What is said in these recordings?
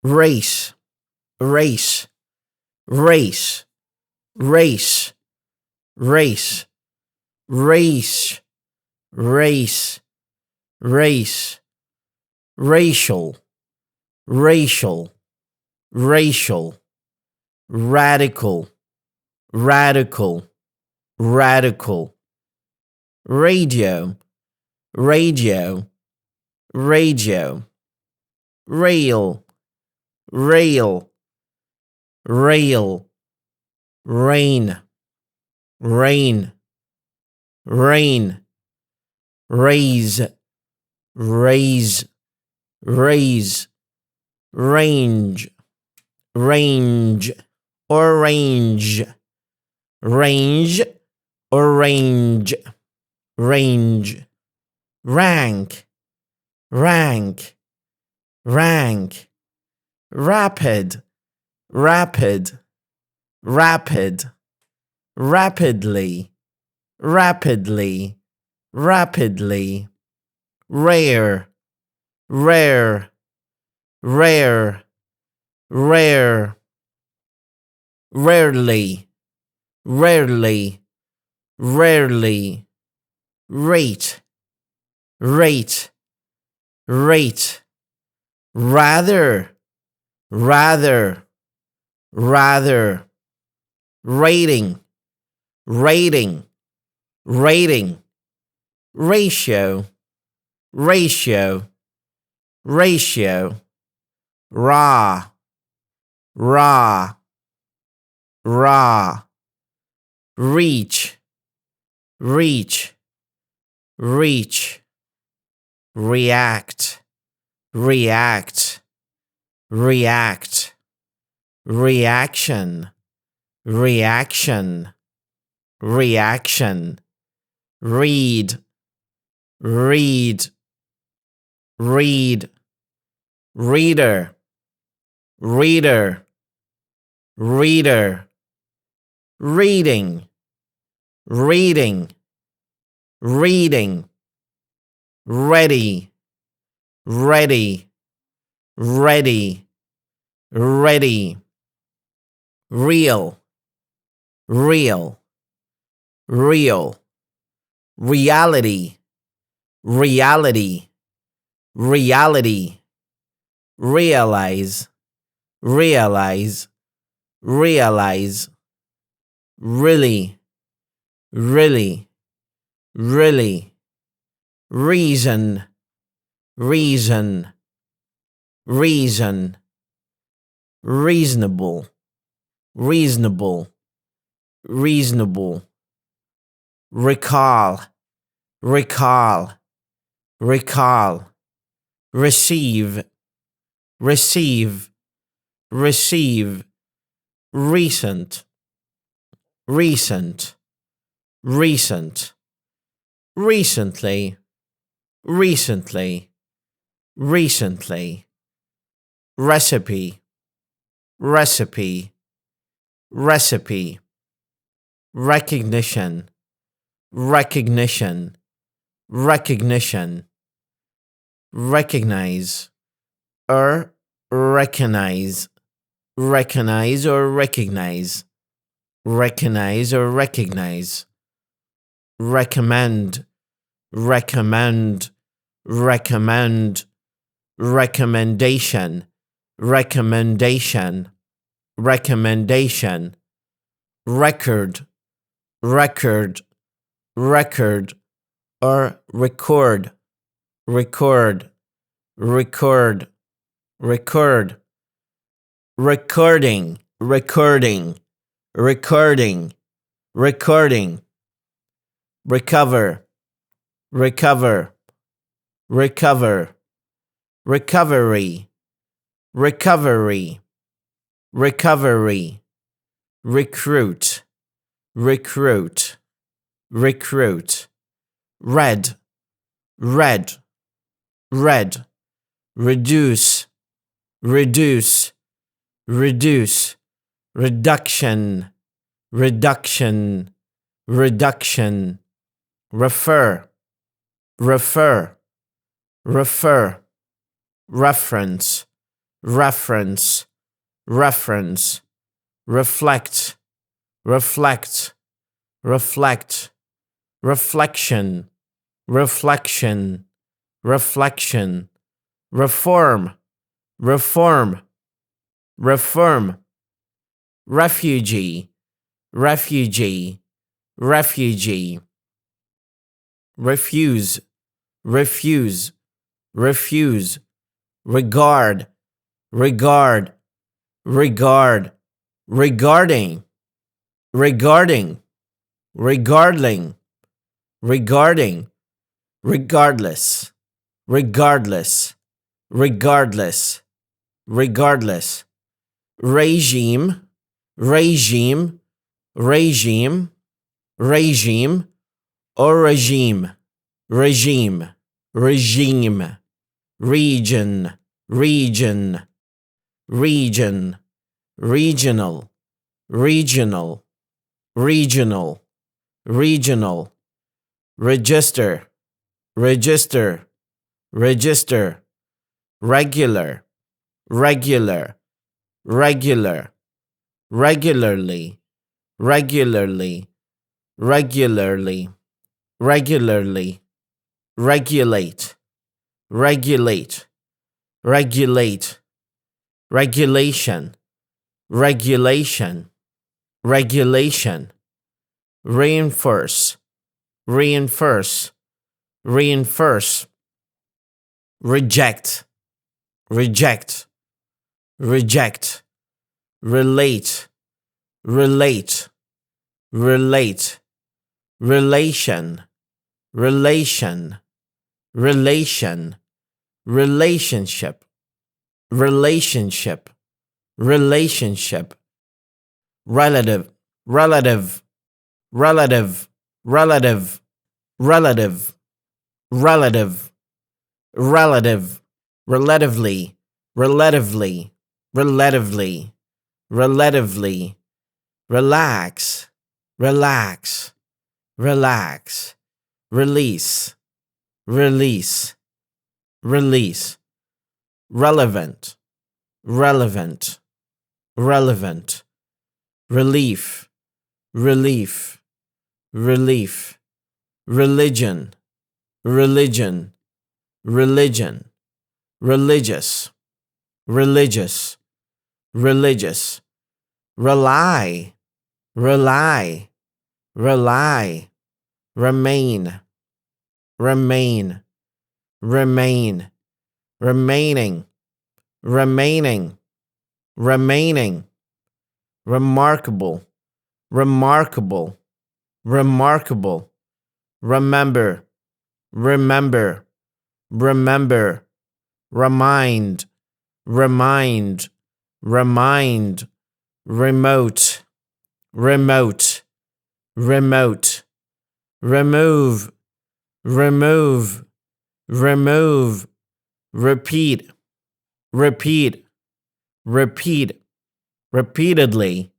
race, race, race, race, race, race, race, race, racial, racial, racial, radical, radical, radical, radio, radio, radio, rail, rail, rail, rain, rain, rain, raise, raise, raise, range, range, orange, range, orange, range, rank, rank, rank, rapid, rapid, rapid, rapidly, rapidly, rapidly, rare, rare, rare, rare, rarely, rarely, rarely, rate, rate, rate, rather, rather, rather, rating, rating, rating, ratio, ratio, ratio, raw, raw, raw, reach, reach, reach, react, react, react, reaction, reaction, reaction, read, read, read, reader, reader, reader, reading, reading, reading, ready, ready, ready, ready, real, real, real, reality, reality, reality, realize, realize, realize, really, really, really, reason, reason, reason, reasonable, reasonable, reasonable, recall, recall, recall, receive, receive, receive, recent, recent, recent, recently, recently, recently, recipe, recipe, recipe, recognition, recognition, recognition, recognize, or recognize, recognize or recognize, recognize or recognize, recommend, recommend, recommend, recommendation, recommendation, recommendation, record, record, record, or record, record, record, record, recording, recording, recording, recording, recover, recover, recover, recovery, recovery, recovery, recruit, recruit, recruit, red, red, red, reduce, reduce, reduce, reduction, reduction, reduction, refer, refer, refer, reference, reference, reference, reflect, reflect, reflect, reflection, reflection, reflection, reform, reform, reform, refugee, refugee, refugee, refuse, refuse, refuse, regard, regard, regard, regarding, regarding, regarding, regarding, regardless, regardless, regardless, regardless, regime, regime, regime, regime, or regime, regime, regime, region, region, region, regional, regional, regional, regional, register, register, register, regular, regular, regular, regularly, regularly, regularly, regularly, regulate, regulate, regulate, regulation, regulation, regulation, reinforce, reinforce, reinforce, reject, reject, reject, relate, relate, relate, relation, relation, relation, relationship, relationship, relationship, relative, relative, relative, relative, relative, relative, relative, relatively, relatively, relatively, relatively, relax, relax, relax, release, release, release, relevant, relevant, relevant, relief, relief, relief, religion, religion, religion, religious, religious, religious, rely, rely, rely, remain, remain, remain, remaining, remaining, remaining, remarkable, remarkable, remarkable, remember, remember, remember, remind, remind, remind, remote, remote, remote, remove, remove, remove, repeat, repeat, repeat, repeatedly,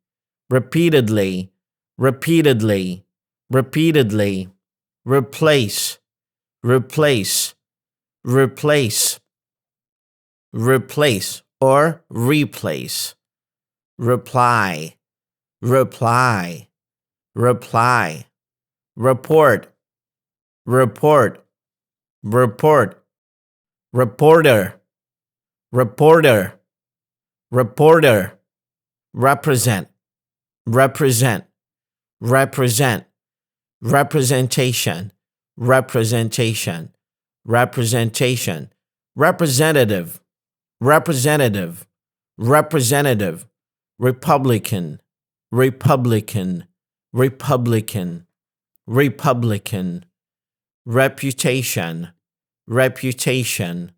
repeatedly, repeatedly, repeatedly, replace, replace, replace, replace or replace, reply, reply, reply, report, report, report, reporter, reporter, reporter, represent, represent, represent, representation, representation, representation, representative, representative, representative, Republican, Republican, Republican, Republican, reputation, reputation,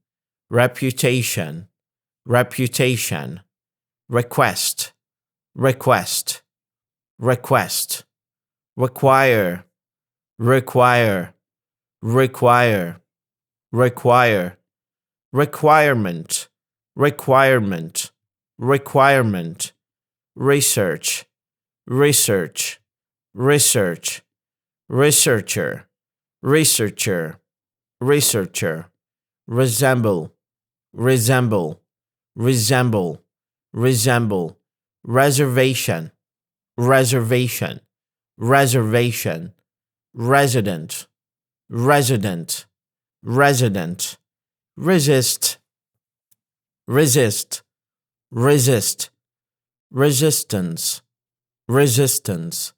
reputation, reputation, request, request, request, require, require, require, require, requirement, requirement, requirement, research, research, research, researcher, researcher, researcher, resemble, resemble, resemble, resemble, reservation, reservation, reservation, resident, resident, resident, resist, resist, resist, resistance, resistance,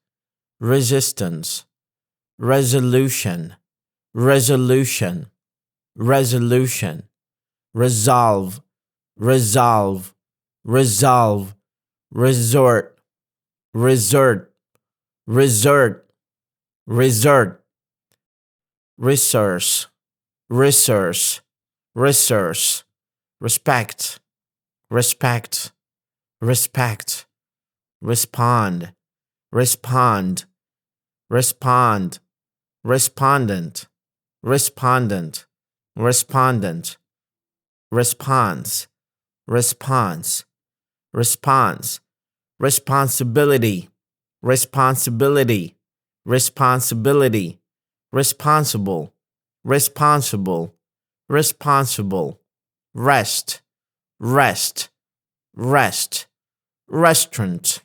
resistance, resolution, resolution, resolution, resolve, resolve, resolve, resort, resort, resort, resort, resource, resource, resource, respect, respect, respect, respond, respond, respond, respondent, respondent, respondent, response, response, response, responsibility, responsibility, responsibility, responsible, responsible, responsible, rest, rest, rest, restaurant,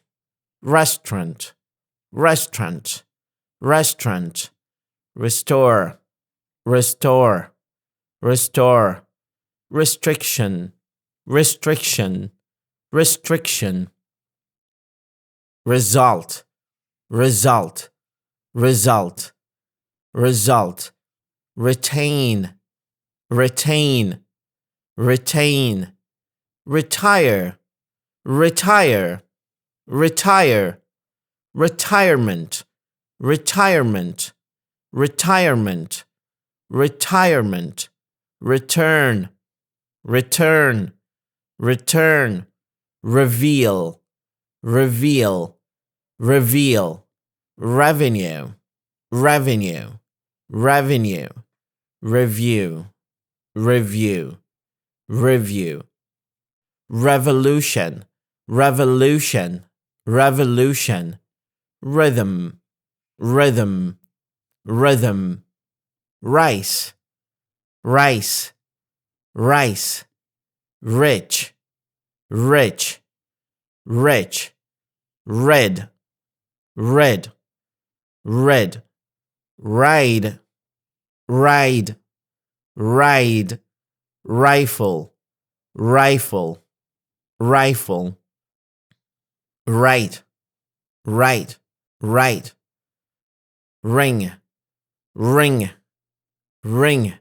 restaurant, restaurant, restaurant, restore, restore, restore, restriction, restriction, restriction, result, result, result, result, retain, retain, retain, retire, retire, retire, retirement, retirement, retirement, retirement, return, return, return, reveal, reveal, reveal, revenue, revenue, revenue, review, review, review, revolution, revolution, revolution, rhythm, rhythm, rhythm, rice, rice, rice, rich, rich, rich, red, red, red, ride, ride, ride, rifle, rifle, rifle, right, right, right, ring, ring, ring,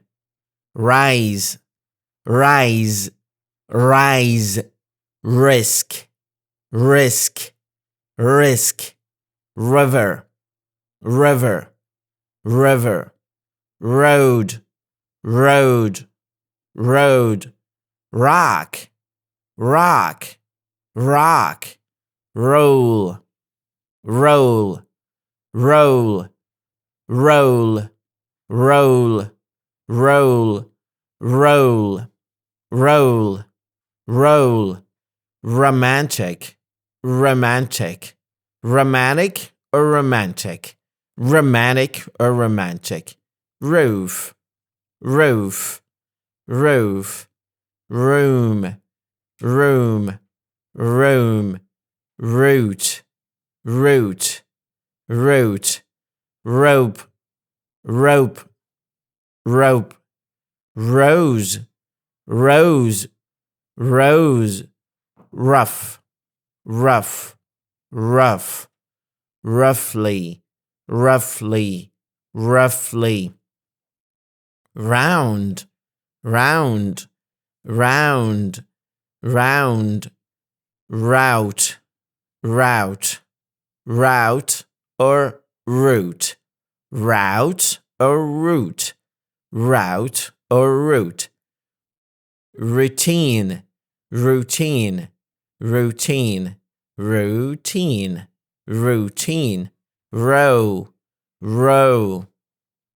rise, rise, rise, risk, risk, risk, river, river, river, road, road, road, rock, rock, rock, roll, roll, roll, roll, roll, roll, roll, roll, roll, romantic, romantic, romantic or romantic, romantic or romantic, roof, roof, roof, room, room, room, root, root, root, rope, rope, rope, rose, rose, rose, rough, rough, rough, roughly, roughly, roughly, round, round, round, round, route, route, route or route, route or route, route or route, routine, routine, routine, routine, routine, row, row,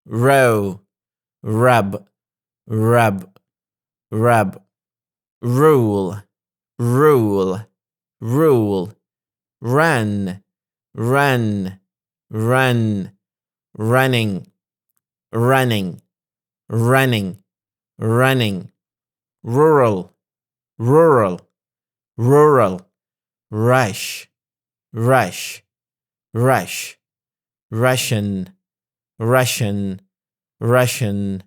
row, rub, rub, rub, rule, rule, rule, run, run, run, running, running, running, running, rural, rural, rural, rush, rush, rush, Russian, Russian, Russian.